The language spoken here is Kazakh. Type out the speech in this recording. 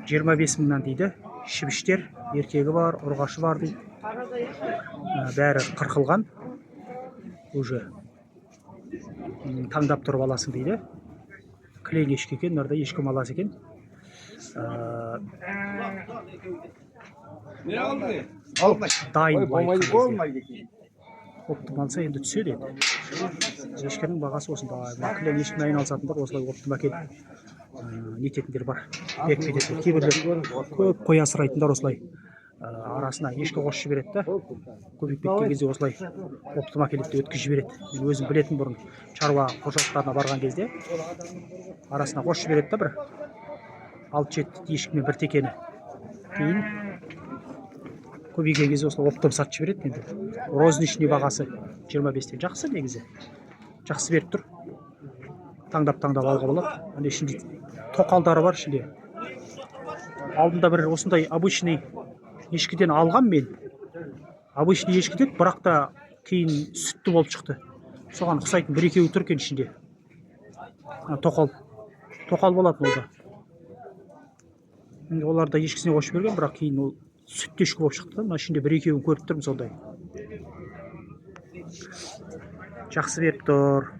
25 мыңнан дейді. Шібіштер, еркегі бар, ұрғашы бар дейді. Бәрі қырқылған. Уже таңдап тұрып аласың дейді. Кілең ешкі екен, мынада ешкі маласы екен. Дайын былай. Оптым алса енді түседі енді. Ешкінің бағасы осында. Кілең ешкімен айналысатындар осылай оптым әкеліп нететіндер бар. Бекпететін кейбірлер көп қой асырайтындар осылай арасына ешкі қосып жібереді да. Көбейіп кеткен кезде осылай оптым әкеліп өткізіп жібереді. Мен өзім білетін бұрын шаруа қожалықтарына барған кезде арасына қосып жібереді да бір 6-7 ешкі мен бір текені. Кейін көбейген кезде осылай оптым сатып жібереді енді. Розничный бағасы 25-тен жақсы негізі. Жақсы беріп тұр. Таңдап алға болады. Ана ішінде тоқалдары бар ішінде. Алдында бір осындай обычный ешкіден алған мен. Обычный ешкіден, бірақ та кейін сүтті болып шықты. Соған ұқсайтын бір екеуі тұр екен ішінде. Тоқал болатын олда. Оларда ешкісіне қосып берген, бірақ кейін ол сүтті ешкі болып шықты. Мына ішінде бір екеуін көріп тұрмын сондай. Жақсы беріп тұр.